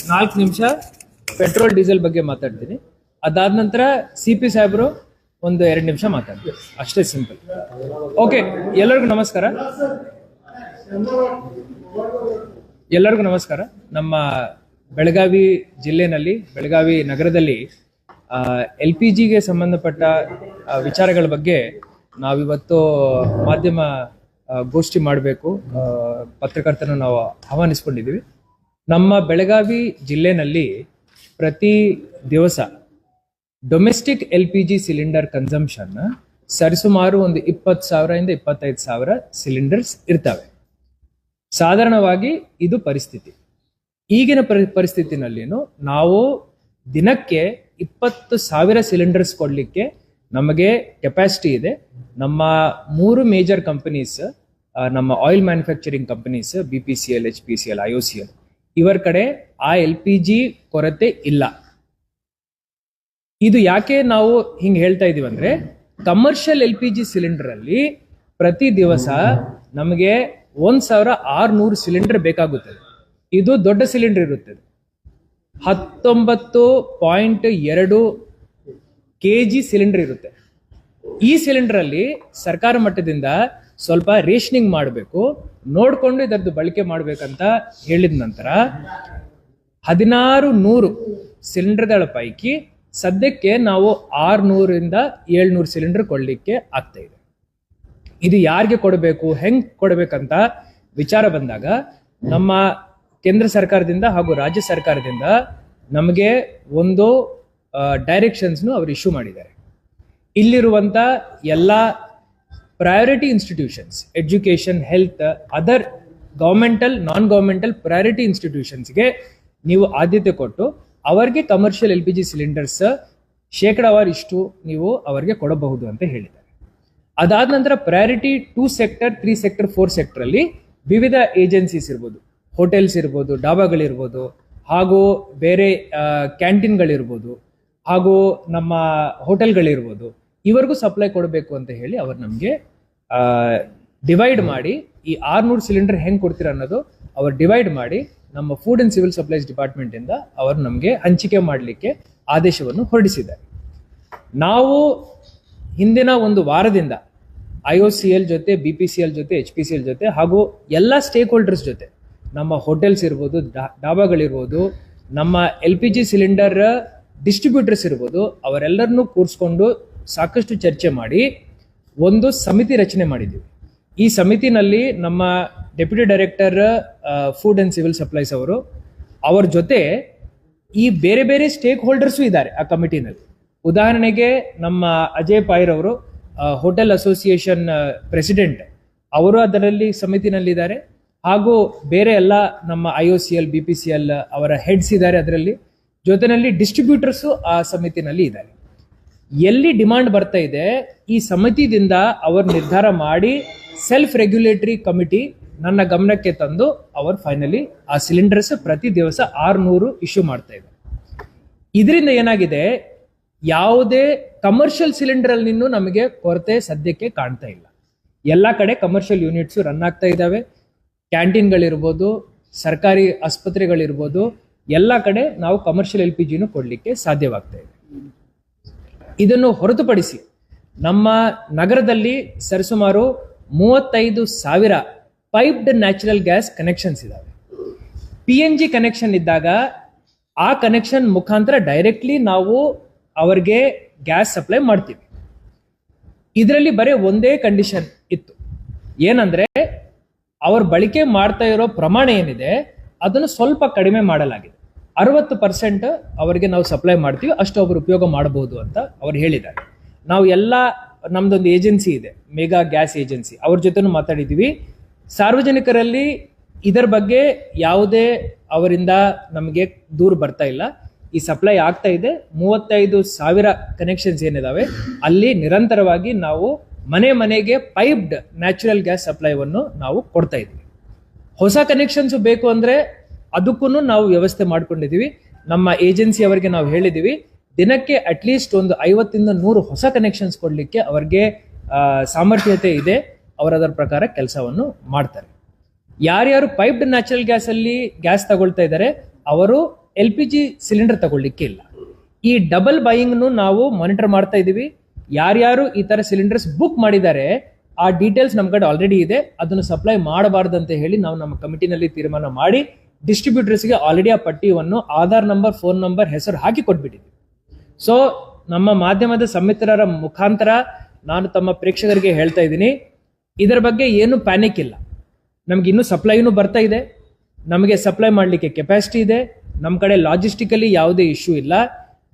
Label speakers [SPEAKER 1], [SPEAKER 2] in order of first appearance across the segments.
[SPEAKER 1] 4 ನಿಮಿಷ petrol diesel ಬಗ್ಗೆ ಮಾತಾಡ್ತೀನಿ. ಅದಾದ ನಂತರ CP ಸಾಹೇಬರು ಒಂದು 2 ನಿಮಿಷ ಮಾತಾಡ್ತೀನಿ. ಅಷ್ಟೇ ಸಿಂಪಲ್. ಓಕೆ, ಎಲ್ಲರಿಗೂ ನಮಸ್ಕಾರ. ನಮ್ಮ ಬೆಳಗಾವಿ ಜಿಲ್ಲೆನಲ್ಲಿ, ಬೆಳಗಾವಿ ನಗರದಲ್ಲಿ LPGಗೆ ಸಂಬಂಧಪಟ್ಟ ವಿಚಾರಗಳ ಬಗ್ಗೆ ನಾವಿವತ್ತು ಮಾಧ್ಯಮ ಗೋಷ್ಠಿ ಮಾಡಬೇಕು, ಪತ್ರಕರ್ತರನ್ನು ನಾವು ಆಹ್ವಾನಿಸ್ಕೊಂಡಿದ್ದೀವಿ. ನಮ್ಮ ಬೆಳಗಾವಿ ಜಿಲ್ಲೆನಲ್ಲಿ ಪ್ರತಿ ದಿವಸ ಡೊಮೆಸ್ಟಿಕ್ LPG ಸಿಲಿಂಡರ್ ಕನ್ಸಂಪ್ಷನ್ ಸರಿಸುಮಾರು ಒಂದು 20,000 ಇಂದ 25,000 ಸಿಲಿಂಡರ್ಸ್ ಇರ್ತವೆ. ಸಾಧಾರಣವಾಗಿ ಇದು ಪರಿಸ್ಥಿತಿ. ಈಗಿನ ಪರಿಸ್ಥಿತಿನಲ್ಲಿನೂ ನಾವು ದಿನಕ್ಕೆ 20,000 ಸಿಲಿಂಡರ್ಸ್ ಕೊಡಲಿಕ್ಕೆ ನಮಗೆ ಕೆಪಾಸಿಟಿ ಇದೆ. ನಮ್ಮ 3 ಮೇಜರ್ ಕಂಪನೀಸ್, ನಮ್ಮ oil manufacturing companies BPCL, HPCL, IOCL, ಇವರ ಕಡೆ ಆ LPG ಕೊರತೆ ಇಲ್ಲ. ಇದು ಯಾಕೆ ನಾವು ಹಿಂಗೆ ಹೇಳ್ತಾ ಇದೀವಿ ಅಂದ್ರೆ, ಕಮರ್ಷಿಯಲ್ LPG ಸಿಲಿಂಡರ್ ಅಲ್ಲಿ ಪ್ರತಿ ದಿವಸ ನಮಗೆ 1,600 ಸಿಲಿಂಡರ್ ಬೇಕಾಗುತ್ತದೆ. ಇದು ದೊಡ್ಡ ಸಿಲಿಂಡರ್ ಇರುತ್ತದೆ, 19.2 kg ಸಿಲಿಂಡರ್ ಇರುತ್ತೆ. ಈ ಸಿಲಿಂಡರ್ ಅಲ್ಲಿ ಸರ್ಕಾರ ಮಟ್ಟದಿಂದ ಸ್ವಲ್ಪ ರೇಷನಿಂಗ್ ಮಾಡಬೇಕು, ನೋಡ್ಕೊಂಡು ಇದರದ್ದು ಬಳಕೆ ಮಾಡ್ಬೇಕಂತ ಹೇಳಿದ ನಂತರ 1600 ಸಿಲಿಂಡರ್ಗಳ ಪೈಕಿ ಸದ್ಯಕ್ಕೆ ನಾವು 600 ಇಂದ 700 ಸಿಲಿಂಡರ್ ಕೊಡ್ಲಿಕ್ಕೆ ಆಗ್ತಾ ಇದೆ. ಇದು ಯಾರಿಗೆ ಕೊಡಬೇಕು, ಹೆಂಗ್ ಕೊಡಬೇಕಂತ ವಿಚಾರ ಬಂದಾಗ ನಮ್ಮ ಕೇಂದ್ರ ಸರ್ಕಾರದಿಂದ ಹಾಗೂ ರಾಜ್ಯ ಸರ್ಕಾರದಿಂದ ನಮಗೆ ಒಂದು ಡೈರೆಕ್ಷನ್ಸ್ನು ಅವರು ಇಶ್ಯೂ ಮಾಡಿದ್ದಾರೆ. ಇಲ್ಲಿರುವಂತ ಎಲ್ಲ priority institutions, education, health, other governmental, non governmental priority ಇನ್ಸ್ಟಿಟ್ಯೂಷನ್ಸ್ಗೆ ನೀವು ಆದ್ಯತೆ ಕೊಟ್ಟು ಅವರಿಗೆ ಕಮರ್ಷಿಯಲ್ LPG ಸಿಲಿಂಡರ್ಸ್ ಶೇಕಡಾವಾರು ಇಷ್ಟು ನೀವು ಅವರಿಗೆ ಕೊಡಬಹುದು ಅಂತ ಹೇಳಿದ್ದಾರೆ. ಅದಾದ ನಂತರ ಪ್ರಯಾರಿಟಿ 2 ಸೆಕ್ಟರ್, 3 ಸೆಕ್ಟರ್, 4 ಸೆಕ್ಟರ್ ಅಲ್ಲಿ ವಿವಿಧ ಏಜೆನ್ಸೀಸ್ ಇರ್ಬೋದು, ಹೋಟೆಲ್ಸ್ ಇರ್ಬೋದು, ಡಾಬಾಗಳಿರ್ಬೋದು, ಹಾಗೂ ಬೇರೆ ಕ್ಯಾಂಟೀನ್ಗಳಿರ್ಬೋದು, ಹಾಗೂ ನಮ್ಮ ಹೋಟೆಲ್ಗಳಿರ್ಬೋದು, ಇವರಿಗೂ ಸಪ್ಲೈ ಕೊಡಬೇಕು ಅಂತ ಹೇಳಿ ಅವರು ನಮಗೆ ಡಿವೈಡ್ ಮಾಡಿ, ಈ 600 ಸಿಲಿಂಡರ್ ಹೆಂಗೆ ಕೊಡ್ತೀರ ಅನ್ನೋದು ಅವರು ಡಿವೈಡ್ ಮಾಡಿ ನಮ್ಮ food and civil supplies department ಇಂದ ಅವರು ನಮಗೆ ಹಂಚಿಕೆ ಮಾಡಲಿಕ್ಕೆ ಆದೇಶವನ್ನು ಹೊರಡಿಸಿದ್ದಾರೆ. ನಾವು ಹಿಂದಿನ ಒಂದು ವಾರದಿಂದ IOCL ಜೊತೆ, BPCL ಜೊತೆ, HPCL ಜೊತೆ, ಹಾಗೂ ಎಲ್ಲ ಸ್ಟೇಕ್ ಹೋಲ್ಡರ್ಸ್ ಜೊತೆ, ನಮ್ಮ ಹೋಟೆಲ್ಸ್ ಇರ್ಬೋದು, ಡಾಬಾಗಳಿರ್ಬೋದು, ನಮ್ಮ LPG ಸಿಲಿಂಡರ್ ಡಿಸ್ಟ್ರಿಬ್ಯೂಟರ್ಸ್ ಇರ್ಬೋದು, ಅವರೆಲ್ಲರನ್ನೂ ಕೂರಿಸ್ಕೊಂಡು ಸಾಕಷ್ಟು ಚರ್ಚೆ ಮಾಡಿ ಒಂದು ಸಮಿತಿ ರಚನೆ ಮಾಡಿದ್ದೀವಿ. ಈ ಸಮಿತಿನಲ್ಲಿ ನಮ್ಮ deputy director food and civil supplies ಅವರು, ಅವ್ರ ಜೊತೆ ಈ ಬೇರೆ ಬೇರೆ ಸ್ಟೇಕ್ ಹೋಲ್ಡರ್ಸು ಇದ್ದಾರೆ ಆ ಕಮಿಟಿನಲ್ಲಿ. ಉದಾಹರಣೆಗೆ ನಮ್ಮ ಅಜಯ್ ಪಾಯ್ರ್ ಅವರು, ಹೋಟೆಲ್ ಅಸೋಸಿಯೇಷನ್ ಪ್ರೆಸಿಡೆಂಟ್, ಅವರು ಅದರಲ್ಲಿ ಸಮಿತಿನಲ್ಲಿದ್ದಾರೆ. ಹಾಗೂ ಬೇರೆ ಎಲ್ಲ ನಮ್ಮ IOCL, BPCL ಅವರ ಹೆಡ್ಸ್ ಇದ್ದಾರೆ ಅದರಲ್ಲಿ. ಜೊತೆಯಲ್ಲಿ ಡಿಸ್ಟ್ರಿಬ್ಯೂಟರ್ಸು ಆ ಸಮಿತಿನಲ್ಲಿ ಇದ್ದಾರೆ. ಎಲ್ಲಿ ಡಿಮಾಂಡ್ ಬರ್ತಾ ಇದೆ, ಈ ಸಮಿತಿದಿಂದ ಅವರು ನಿರ್ಧಾರ ಮಾಡಿ ಸೆಲ್ಫ್ ರೆಗ್ಯುಲೇಟರಿ ಕಮಿಟಿ ನನ್ನ ಗಮನಕ್ಕೆ ತಂದು ಅವರು ಫೈನಲಿ ಆ ಸಿಲಿಂಡರ್ಸ್ ಪ್ರತಿ ದಿವಸ 600 ಇಶ್ಯೂ ಮಾಡ್ತಾ ಇದ್ದಾರೆ. ಇದರಿಂದ ಏನಾಗಿದೆ, ಯಾವುದೇ ಕಮರ್ಷಿಯಲ್ ಸಿಲಿಂಡರ್ ಅಲ್ಲಿ ನಮಗೆ ಕೊರತೆ ಸದ್ಯಕ್ಕೆ ಕಾಣ್ತಾ ಇಲ್ಲ. ಎಲ್ಲ ಕಡೆ ಕಮರ್ಷಿಯಲ್ ಯೂನಿಟ್ಸ್ ರನ್ ಆಗ್ತಾ ಇದ್ದಾವೆ. ಕ್ಯಾಂಟೀನ್ಗಳಿರ್ಬೋದು, ಸರ್ಕಾರಿ ಆಸ್ಪತ್ರೆಗಳಿರ್ಬೋದು, ಎಲ್ಲ ಕಡೆ ನಾವು ಕಮರ್ಷಿಯಲ್ LPGನೂ ಕೊಡಲಿಕ್ಕೆ ಸಾಧ್ಯವಾಗ್ತಾ ಇದೆ. ಇದನ್ನು ಹೊರತುಪಡಿಸಿ ನಮ್ಮ ನಗರದಲ್ಲಿ ಸರಿಸುಮಾರು 35,000 ಪೈಪ್ಡ್ ನ್ಯಾಚುರಲ್ ಗ್ಯಾಸ್ ಕನೆಕ್ಷನ್ಸ್ ಇದ್ದಾವೆ. PNG ಕನೆಕ್ಷನ್ ಇದ್ದಾಗ ಆ ಕನೆಕ್ಷನ್ ಮುಖಾಂತರ ಡೈರೆಕ್ಟ್ಲಿ ನಾವು ಅವರಿಗೆ ಗ್ಯಾಸ್ ಸಪ್ಲೈ ಮಾಡ್ತೀವಿ. ಇದರಲ್ಲಿ ಬರೀ ಒಂದೇ ಕಂಡೀಷನ್ ಇತ್ತು, ಏನಂದ್ರೆ ಅವ್ರ ಬಳಕೆ ಮಾಡ್ತಾ ಇರೋ ಪ್ರಮಾಣ ಏನಿದೆ ಅದನ್ನು ಸ್ವಲ್ಪ ಕಡಿಮೆ ಮಾಡಲಾಗಿದೆ. 60% ಅವರಿಗೆ ನಾವು ಸಪ್ಲೈ ಮಾಡ್ತೀವಿ, ಅಷ್ಟು ಅವರು ಉಪಯೋಗ ಮಾಡಬಹುದು ಅಂತ ಅವ್ರು ಹೇಳಿದ್ದಾರೆ. ನಾವು ಎಲ್ಲ, ನಮ್ದೊಂದು ಏಜೆನ್ಸಿ ಇದೆ, ಮೆಗಾ ಗ್ಯಾಸ್ ಏಜೆನ್ಸಿ, ಅವ್ರ ಜೊತೆನೂ ಮಾತಾಡಿದ್ದೀವಿ. ಸಾರ್ವಜನಿಕರಲ್ಲಿ ಇದರ ಬಗ್ಗೆ ಯಾವುದೇ ಅವರಿಂದ ನಮಗೆ ದೂರು ಬರ್ತಾ ಇಲ್ಲ. ಈ ಸಪ್ಲೈ ಆಗ್ತಾ ಇದೆ. 35,000 ಕನೆಕ್ಷನ್ಸ್ ಏನಿದಾವೆ ಅಲ್ಲಿ ನಿರಂತರವಾಗಿ ನಾವು ಮನೆ ಮನೆಗೆ ಪೈಪ್ಡ್ ನ್ಯಾಚುರಲ್ ಗ್ಯಾಸ್ ಸಪ್ಲೈವನ್ನು ನಾವು ಕೊಡ್ತಾ ಇದ್ದೀವಿ. ಹೊಸ ಕನೆಕ್ಷನ್ಸ್ ಬೇಕು ಅಂದ್ರೆ ಅದಕ್ಕೂ ನಾವು ವ್ಯವಸ್ಥೆ ಮಾಡ್ಕೊಂಡಿದ್ದೀವಿ. ನಮ್ಮ ಏಜೆನ್ಸಿ ಅವರಿಗೆ ನಾವು ಹೇಳಿದ್ದೀವಿ, ದಿನಕ್ಕೆ ಅಟ್ಲೀಸ್ಟ್ ಒಂದು 50 ಇಂದ 100 ಹೊಸ ಕನೆಕ್ಷನ್ಸ್ ಕೊಡ್ಲಿಕ್ಕೆ ಅವರಿಗೆ ಸಾಮರ್ಥ್ಯತೆ ಇದೆ. ಅವರದರ ಪ್ರಕಾರ ಕೆಲಸವನ್ನು ಮಾಡ್ತಾರೆ. ಯಾರ್ಯಾರು ಪೈಪ್ಡ್ ನ್ಯಾಚುರಲ್ ಗ್ಯಾಸ್ ಅಲ್ಲಿ ಗ್ಯಾಸ್ ತಗೊಳ್ತಾ ಇದ್ದಾರೆ ಅವರು LPG ಸಿಲಿಂಡರ್ ತಗೊಳ್ಳಿಕ್ಕೆ ಇಲ್ಲ. ಈ ಡಬಲ್ ಬೈಯಿಂಗ್ನು ನಾವು ಮಾನಿಟರ್ ಮಾಡ್ತಾ ಇದೀವಿ. ಯಾರ್ಯಾರು ಈ ತರ ಸಿಲಿಂಡರ್ಸ್ ಬುಕ್ ಮಾಡಿದ್ದಾರೆ ಆ ಡೀಟೇಲ್ಸ್ ನಮ್ಮ ಕಡೆ ಆಲ್ರೆಡಿ ಇದೆ. ಅದನ್ನು ಸಪ್ಲೈ ಮಾಡಬಾರ್ದು ಅಂತ ಹೇಳಿ ನಾವು ನಮ್ಮ ಕಮಿಟಿನಲ್ಲಿ ತೀರ್ಮಾನ ಮಾಡಿ ಡಿಸ್ಟ್ರಿಬ್ಯೂಟರ್ಸ್ಗೆ ಆಲ್ರೆಡಿ ಆ ಪಟ್ಟಿಯನ್ನು ಆಧಾರ್ ನಂಬರ್, ಫೋನ್ ನಂಬರ್, ಹೆಸರು ಹಾಕಿ ಕೊಟ್ಬಿಟ್ಟಿದ್ವಿ. ಸೊ ನಮ್ಮ ಮಾಧ್ಯಮದ ಸಮಿತ್ರರ ಮುಖಾಂತರ ನಾನು ತಮ್ಮ ಪ್ರೇಕ್ಷಕರಿಗೆ ಹೇಳ್ತಾ ಇದ್ದೀನಿ, ಇದರ ಬಗ್ಗೆ ಏನು ಪ್ಯಾನಿಕ್ ಇಲ್ಲ. ನಮ್ಗೆ ಇನ್ನೂ ಸಪ್ಲೈನೂ ಬರ್ತಾ ಇದೆ, ನಮಗೆ ಸಪ್ಲೈ ಮಾಡಲಿಕ್ಕೆ ಕೆಪಾಸಿಟಿ ಇದೆ, ನಮ್ಮ ಕಡೆ ಲಾಜಿಸ್ಟಿಕಲಿ ಯಾವುದೇ ಇಶ್ಯೂ ಇಲ್ಲ.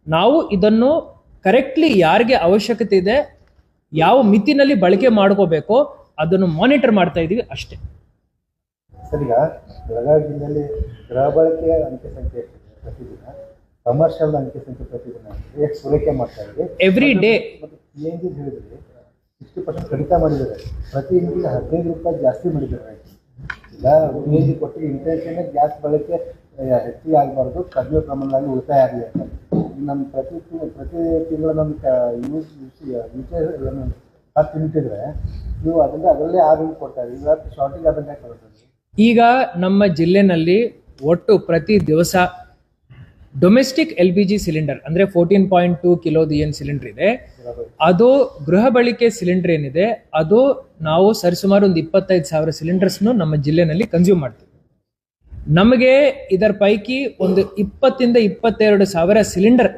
[SPEAKER 1] ನಾವು ಇದನ್ನು ಕರೆಕ್ಟ್ಲಿ ಯಾರಿಗೆ ಅವಶ್ಯಕತೆ ಇದೆ, ಯಾವ ಮಿತಿನಲ್ಲಿ ಬಳಕೆ ಮಾಡ್ಕೋಬೇಕೋ ಅದನ್ನು ಮಾನಿಟರ್ ಮಾಡ್ತಾ ಇದೀವಿ ಅಷ್ಟೇ.
[SPEAKER 2] ಸರ್, ಈಗ ಬೆಳಗಾವಿ ಜಿಲ್ಲೆಯಲ್ಲಿ ಗೃಹ ಬಳಕೆಯ ಅಂಕಿ ಸಂಖ್ಯೆ ಪ್ರತಿದಿನ, ಕಮರ್ಷಿಯಲ್ ಅಂಕಿ ಸಂಖ್ಯೆ ಪ್ರತಿದಿನ ಎಷ್ಟು ಪೂರೈಕೆ ಮಾಡ್ತಾ ಇದೆ?
[SPEAKER 1] Every day.
[SPEAKER 2] ಮತ್ತು PNG ಹೇಳಿದ್ರೆ 60% ಕಡಿತ ಮಾಡಿದ್ದಾರೆ. ಪ್ರತಿ ಯೂನಿಟ್ಗೆ 15 ರೂಪಾಯಿ ಜಾಸ್ತಿ ಮಾಡಿದ್ದಾರೆ. ಈಗ PNG ಕೊಟ್ಟು ಇಂಟೆನ್ಷನ್ ಗ್ಯಾಸ್ ಬಳಕೆ ಹೆಚ್ಚಿಗೆ ಆಗಬಾರ್ದು, ಕಡಿಮೆ ಪ್ರಮಾಣದಲ್ಲಿ ಉಳಿತಾಯ ಆಗಲಿ ಅಂತ. ನಮ್ಮ ಪ್ರತಿ ತಿಂಗಳ ನಮ್ಮ ಯೂಸ್ 10 ಯೂನಿಟ್ ಇದ್ರೆ ನೀವು ಅದರಲ್ಲೇ 6 ಯೂನಿಟ್ ಕೊಡ್ತಾ ಇದ್ದೀವಿ. ಇವತ್ತು ಶಾರ್ಟೇಜ್ ಆದಂಗೆ ಕೊಡ್ತಾರೆ.
[SPEAKER 1] ಈಗ ನಮ್ಮ ಜಿಲ್ಲೆನಲ್ಲಿ ಒಟ್ಟು ಪ್ರತಿ ದಿವಸ ಡೊಮೆಸ್ಟಿಕ್ LPG ಸಿಲಿಂಡರ್ ಅಂದ್ರೆ 14.2 ಕಿಲೋದು ಏನ್ ಸಿಲಿಂಡರ್ ಇದೆ, ಅದು ಗೃಹ ಬಳಕೆ ಸಿಲಿಂಡರ್ ಏನಿದೆ, ಅದು ನಾವು ಸರಿಸುಮಾರು ಒಂದು 25,000 ಸಿಲಿಂಡರ್ಸ್ನು ನಮ್ಮ ಜಿಲ್ಲೆನಲ್ಲಿ ಕನ್ಸ್ಯೂಮ್ ಮಾಡ್ತೀವಿ. ನಮಗೆ ಇದರ ಪೈಕಿ ಒಂದು 20 ಇಂದ 22,000 ಸಿಲಿಂಡರ್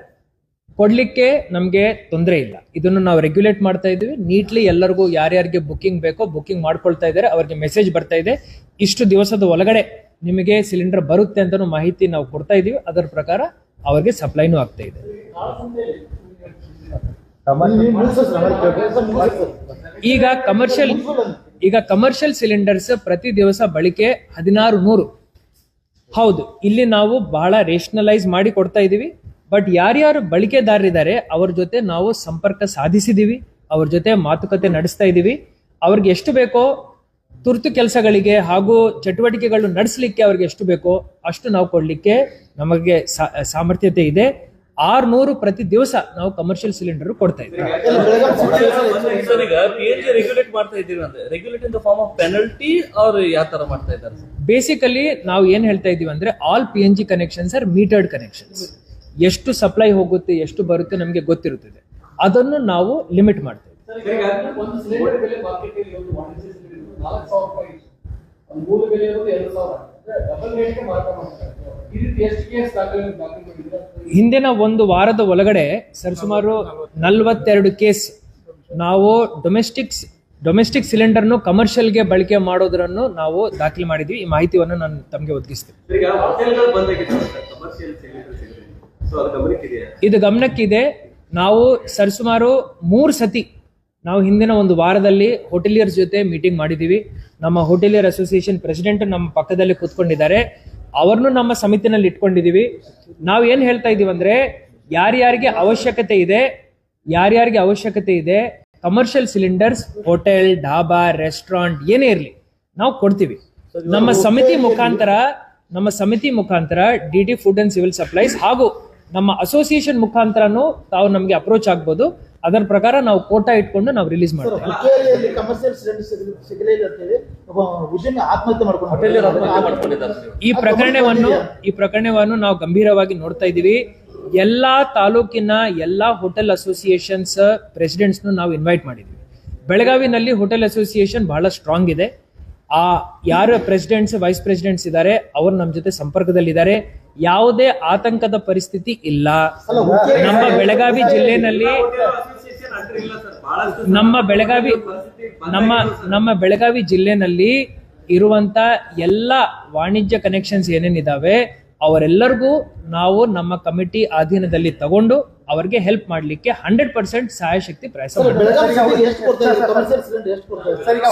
[SPEAKER 1] ಕೊಡ್ಲಿಕ್ಕೆ ನಮಗೆ ತೊಂದರೆ ಇಲ್ಲ. ಇದನ್ನು ನಾವು ರೆಗ್ಯುಲೇಟ್ ಮಾಡ್ತಾ ಇದ್ದೀವಿ. ನೀಟ್ಲಿ ಎಲ್ಲರಿಗೂ ಯಾರ್ಯಾರಿಗೆ ಬುಕ್ಕಿಂಗ್ ಬೇಕೋ ಬುಕ್ಕಿಂಗ್ ಮಾಡ್ಕೊಳ್ತಾ ಇದ್ದಾರೆ. ಅವರಿಗೆ ಮೆಸೇಜ್ ಬರ್ತಾ ಇದೆ, ಇಷ್ಟು ದಿವಸದ ಒಳಗಡೆ ನಿಮಗೆ ಸಿಲಿಂಡರ್ ಬರುತ್ತೆ ಅಂತ ಮಾಹಿತಿ ನಾವು ಕೊಡ್ತಾ ಇದೀವಿ. ಅದರ ಪ್ರಕಾರ ಅವರಿಗೆ ಸಪ್ಲೈನೂ ಆಗ್ತಾ ಇದೆ. ಈಗ ಕಮರ್ಷಿಯಲ್ ಸಿಲಿಂಡರ್ಸ್ ಪ್ರತಿ ದಿವಸ ಬಳಕೆ 1600. ಹೌದು, ಇಲ್ಲಿ ನಾವು ಬಹಳ ರೇಷನಲೈಸ್ ಮಾಡಿ ಕೊಡ್ತಾ ಇದೀವಿ. ಬಟ್ ಯಾರ್ಯಾರು ಬಳಕೆದಾರರಿದ್ದಾರೆ ಅವ್ರ ಜೊತೆ ನಾವು ಸಂಪರ್ಕ ಸಾಧಿಸಿದೀವಿ, ಅವ್ರ ಜೊತೆ ಮಾತುಕತೆ ನಡೆಸ್ತಾ ಇದೀವಿ. ಅವ್ರಿಗೆ ಎಷ್ಟು ಬೇಕೋ ತುರ್ತು ಕೆಲಸಗಳಿಗೆ ಹಾಗೂ ಚಟುವಟಿಕೆಗಳು ನಡೆಸಲಿಕ್ಕೆ ಅವ್ರಿಗೆ ಎಷ್ಟು ಬೇಕೋ ಅಷ್ಟು ನಾವು ಕೊಡ್ಲಿಕ್ಕೆ ನಮಗೆ ಸಾಮರ್ಥ್ಯತೆ ಇದೆ. 600 ಪ್ರತಿ ದಿವಸ ನಾವು ಕಮರ್ಷಿಯಲ್ ಸಿಲಿಂಡರ್ ಕೊಡ್ತಾ ಇದ್ದೀವಿ. ಬೇಸಿಕಲಿ ನಾವು ಏನ್ ಹೇಳ್ತಾ ಇದೀವಿ ಅಂದ್ರೆ all PNG connections are metered connections. ಎಷ್ಟು ಸಪ್ಲೈ ಹೋಗುತ್ತೆ, ಎಷ್ಟು ಬರುತ್ತೆ ನಮಗೆ ಗೊತ್ತಿರುತ್ತದೆ. ಅದನ್ನು ನಾವು ಲಿಮಿಟ್ ಮಾಡ್ತೇವೆ. ಹಿಂದಿನ ಒಂದು ವಾರದ ಒಳಗಡೆ ಸರಿಸುಮಾರು 42 ಕೇಸ್ ನಾವು ಡೊಮೆಸ್ಟಿಕ್ ಸಿಲಿಂಡರ್ನು ಕಮರ್ಷಿಯಲ್ಗೆ ಬಳಕೆ ಮಾಡೋದ್ರನ್ನು ನಾವು ದಾಖಲೆ ಮಾಡಿದ್ವಿ. ಈ ಮಾಹಿತಿಯನ್ನು ನಾನು ತಮಗೆ ಒದಗಿಸ್ತೀನಿ. ಇದು ಗಮನಕ್ಕಿದೆ. ನಾವು ಸರಿಸುಮಾರು 3 ಸತಿ ನಾವು ಹಿಂದಿನ ಒಂದು ವಾರದಲ್ಲಿ ಹೋಟೆಲಿಯರ್ಸ್ ಜೊತೆ ಮೀಟಿಂಗ್ ಮಾಡಿದೀವಿ. ನಮ್ಮ ಹೋಟೆಲಿಯರ್ ಅಸೋಸಿಯೇಷನ್ ಪ್ರೆಸಿಡೆಂಟ್ ನಮ್ಮ ಪಕ್ಕದಲ್ಲಿ ಕೂತ್ಕೊಂಡಿದ್ದಾರೆ. ಅವ್ರನ್ನು ನಮ್ಮ ಸಮಿತಿನಲ್ಲಿ ಇಟ್ಕೊಂಡಿದೀವಿ. ನಾವು ಏನ್ ಹೇಳ್ತಾ ಇದೀವಿ ಅಂದ್ರೆ ಯಾರ್ಯಾರಿಗೆ ಅವಶ್ಯಕತೆ ಇದೆ commercial cylinders, hotel, dhaba, restaurant ಏನೇ ಇರಲಿ ನಾವು ಕೊಡ್ತೀವಿ. ನಮ್ಮ ಸಮಿತಿ ಮುಖಾಂತರ DD food and civil supplies ಹಾಗೂ ನಮ್ಮ ಅಸೋಸಿಯೇಷನ್ ಮುಖಾಂತರನು ತಾವು ನಮಗೆ ಅಪ್ರೋಚ್ ಆಗ್ಬೋದು. ಅದರ ಪ್ರಕಾರ ನಾವು ಕೋಟಾ ಇಟ್ಕೊಂಡು ನಾವು ರಿಲೀಸ್ ಮಾಡ್ತೀವಿ. ಈ ಪ್ರಕರಣವನ್ನು ನಾವು ಗಂಭೀರವಾಗಿ ನೋಡ್ತಾ ಇದ್ದೀವಿ. ಎಲ್ಲಾ ತಾಲೂಕಿನ ಎಲ್ಲಾ ಹೋಟೆಲ್ ಅಸೋಸಿಯೇಷನ್ಸ್ ಪ್ರೆಸಿಡೆಂಟ್ಸ್ ನಾವು ಇನ್ವೈಟ್ ಮಾಡಿದ್ವಿ. ಬೆಳಗಾವಿನಲ್ಲಿ ಹೋಟೆಲ್ ಅಸೋಸಿಯೇಷನ್ ಬಹಳ ಸ್ಟ್ರಾಂಗ್ ಇದೆ. ಆ ಯಾರು ಪ್ರೆಸಿಡೆಂಟ್ಸ್, ವೈಸ್ ಪ್ರೆಸಿಡೆಂಟ್ಸ್ ಇದ್ದಾರೆ ಅವರು ನಮ್ಮ ಜೊತೆ ಸಂಪರ್ಕದಲ್ಲಿದ್ದಾರೆ. ಯಾವುದೇ ಆತಂಕದ ಪರಿಸ್ಥಿತಿ ಇಲ್ಲ. ನಮ್ಮ ಬೆಳಗಾವಿ ಜಿಲ್ಲೆನಲ್ಲಿ ಇರುವಂತ ಎಲ್ಲ ವಾಣಿಜ್ಯ ಕನೆಕ್ಷನ್ಸ್ ಏನೇನಿದಾವೆ ಅವರೆಲ್ಲರಿಗೂ ನಾವು ನಮ್ಮ ಕಮಿಟಿ ಅಧೀನದಲ್ಲಿ ತಗೊಂಡು ಅವರಿಗೆ ಹೆಲ್ಪ್ ಮಾಡಲಿಕ್ಕೆ 100% ಸಹಾಯ ಶಕ್ತಿ ಪ್ರಯಾಸ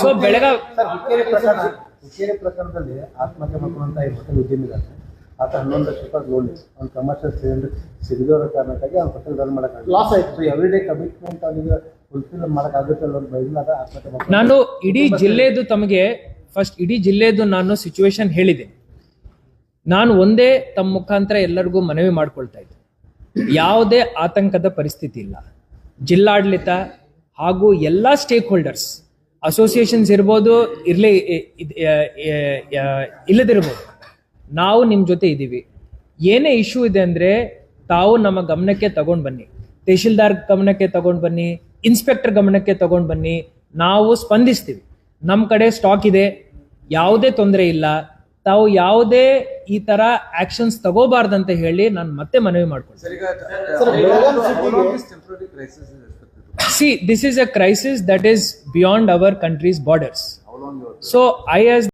[SPEAKER 1] ಸೊ ಬೆಳಗಾವಿ
[SPEAKER 2] ಪ್ರಕರಣದಲ್ಲಿ ಆತ್ಮಹತ್ಯೆ ಮಾಡ್ಕೊಂಡಂತ ಹೋಟೆಲ್ ಉದ್ಯಮಿದ್ದಾರೆ. ಆತ 11 ಲಕ್ಷ ರೂಪಾಯಿ ಲೋನ್ ಅವ್ನು ಕಮರ್ಷಿಯಲ್ ಸಿಲಿಂಡರ್ ಸಿಗದಿರೋ ಕಾರಣಕ್ಕಾಗಿ ಅವ್ನು ಹೋಟೆಲ್ ರನ್ ಮಾಡೋಕ್ಕಾಗಲ್ಲ. ಲಾಸ್ ಆಯ್ತು. ಎವ್ರಿ ಡೇ ಕಮಿಟ್ಮೆಂಟ್ ಅವನಿಗೆ ಫುಲ್ಫಿಲ್ ಮಾಡೋಕ್ಕಾಗುತ್ತೆ ಅನ್ನೋದು ಬೈಲಾದ ಆತ್ಮಹತ್ಯೆ.
[SPEAKER 1] ನಾನು ಇಡೀ ಜಿಲ್ಲೆದು ನಾನು ಸಿಚುವೇಶನ್ ಹೇಳಿದೆ. ನಾನು ಒಂದೇ ತಮ್ಮ ಮುಖಾಂತರ ಎಲ್ಲರಿಗೂ ಮನವಿ ಮಾಡ್ಕೊಳ್ತಾ ಇದ್ದೆ, ಯಾವುದೇ ಆತಂಕದ ಪರಿಸ್ಥಿತಿ ಇಲ್ಲ. ಜಿಲ್ಲಾಡಳಿತ ಹಾಗೂ ಎಲ್ಲ ಸ್ಟೇಕ್ ಹೋಲ್ಡರ್ಸ್, ಅಸೋಸಿಯೇಷನ್ಸ್ ಇರ್ಬೋದು, ಇಲ್ಲದಿರ್ಬೋದು, ನಾವು ನಿಮ್ಮ ಜೊತೆ ಇದ್ದೀವಿ. ಏನೇ ಇಶ್ಯೂ ಇದೆ ಅಂದ್ರೆ ತಾವು ನಮ್ಮ ಗಮನಕ್ಕೆ ತಗೊಂಡ್ ಬನ್ನಿ, ತಹಶೀಲ್ದಾರ್ ಗಮನಕ್ಕೆ ತಗೊಂಡ್ ಬನ್ನಿ, ಇನ್ಸ್ಪೆಕ್ಟರ್ ಗಮನಕ್ಕೆ ತಗೊಂಡ್ ಬನ್ನಿ, ನಾವು ಸ್ಪಂದಿಸ್ತೀವಿ. ನಮ್ಮ ಕಡೆ ಸ್ಟಾಕ್ ಇದೆ, ಯಾವುದೇ ತೊಂದರೆ ಇಲ್ಲ. ತಾವು ಯಾವುದೇ ಈ ತರ ಆಕ್ಷನ್ಸ್ ತಗೋಬಾರ್ದಂತ ಹೇಳಿ ನಾನು ಮತ್ತೆ ಮನವಿ ಮಾಡ್ತೀನಿ. See, this is a crisis that is beyond our country's borders. So I, as